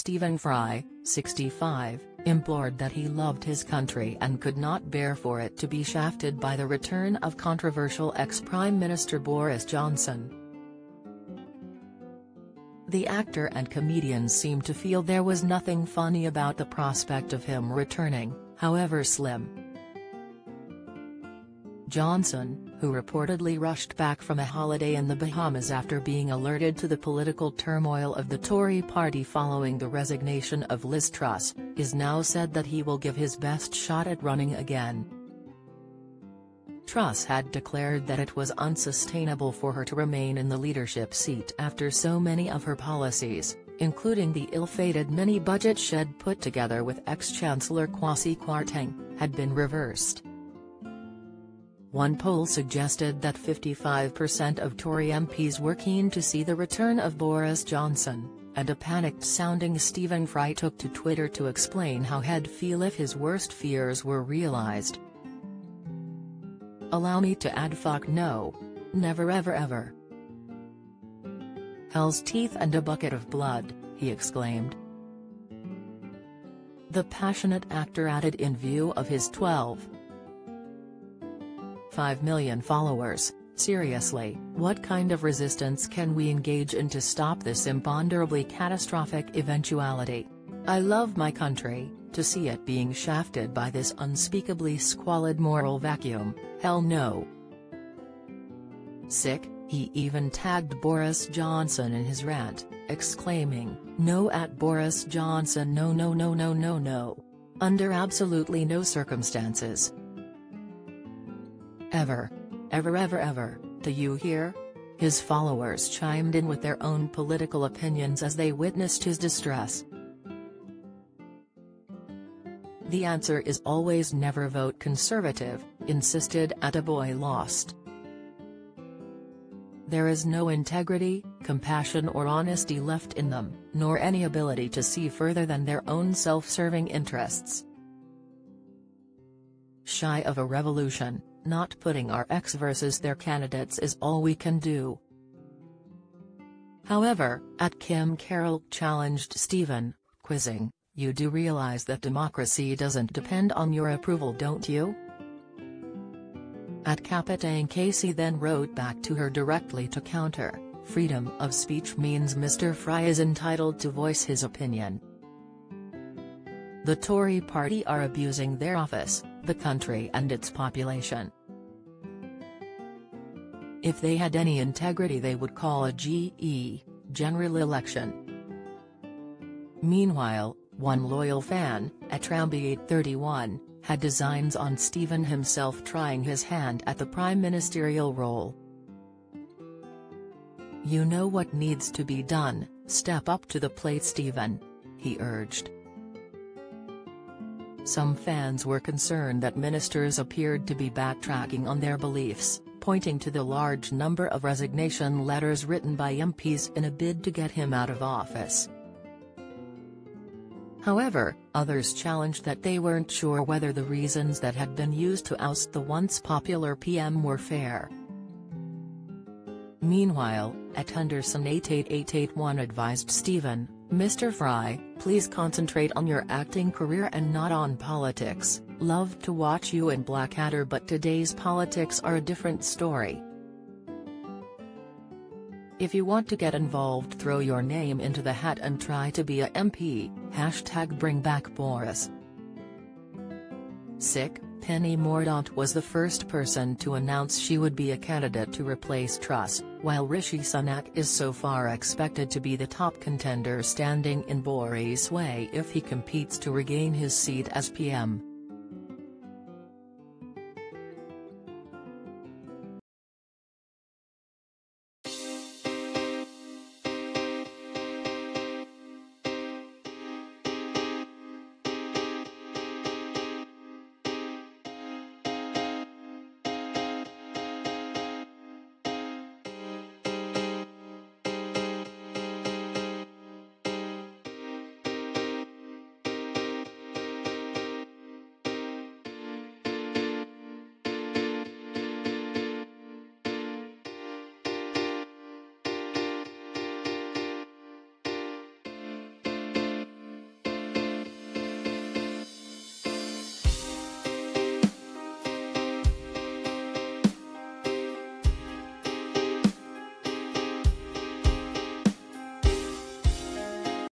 Stephen Fry, 65, implored that he loved his country and could not bear for it to be shafted by the return of controversial ex-Prime Minister Boris Johnson. The actor and comedian seemed to feel there was nothing funny about the prospect of him returning, however slim. Johnson, who reportedly rushed back from a holiday in the Bahamas after being alerted to the political turmoil of the Tory party following the resignation of Liz Truss, is now said that he will give his best shot at running again. Truss had declared that it was unsustainable for her to remain in the leadership seat after so many of her policies, including the ill-fated mini-budget she had put together with ex-Chancellor Kwasi Kwarteng, had been reversed. One poll suggested that 55% of Tory MPs were keen to see the return of Boris Johnson, and a panicked-sounding Stephen Fry took to Twitter to explain how he'd feel if his worst fears were realised. "Allow me to add fuck no. Never ever ever. Hell's teeth and a bucket of blood," he exclaimed. The passionate actor added in view of his 12.5 million followers, "Seriously, what kind of resistance can we engage in to stop this imponderably catastrophic eventuality? I love my country, to see it being shafted by this unspeakably squalid moral vacuum, hell no." Sick, he even tagged Boris Johnson in his rant, exclaiming, "No at Boris Johnson, no no no no no no. Under absolutely no circumstances. Ever. Ever ever ever, do you hear?" His followers chimed in with their own political opinions as they witnessed his distress. "The answer is always never vote Conservative," insisted Attaboy Lost. "There is no integrity, compassion or honesty left in them, nor any ability to see further than their own self-serving interests. Shy of a revolution, not putting our ex versus their candidates is all we can do." However, Kim Carroll challenged Stephen, quizzing, "You do realize that democracy doesn't depend on your approval, don't you?" Captain Casey then wrote back to her directly to counter, "Freedom of speech means Mr. Fry is entitled to voice his opinion. The Tory party are abusing their office, the country and its population. If they had any integrity they would call a general election." Meanwhile, one loyal fan, Atrambi831, had designs on Stephen himself trying his hand at the prime ministerial role. "You know what needs to be done, step up to the plate Stephen," he urged. Some fans were concerned that ministers appeared to be backtracking on their beliefs, pointing to the large number of resignation letters written by MPs in a bid to get him out of office. However, others challenged that they weren't sure whether the reasons that had been used to oust the once popular PM were fair. Meanwhile, Henderson88881 advised Stephen, "Mr. Fry, please concentrate on your acting career and not on politics. Loved to watch you in Blackadder, but today's politics are a different story. If you want to get involved, throw your name into the hat and try to be a MP, #BringBackBoris." Sick, Penny Mordaunt was the first person to announce she would be a candidate to replace Truss, while Rishi Sunak is so far expected to be the top contender standing in Boris' way if he competes to regain his seat as PM.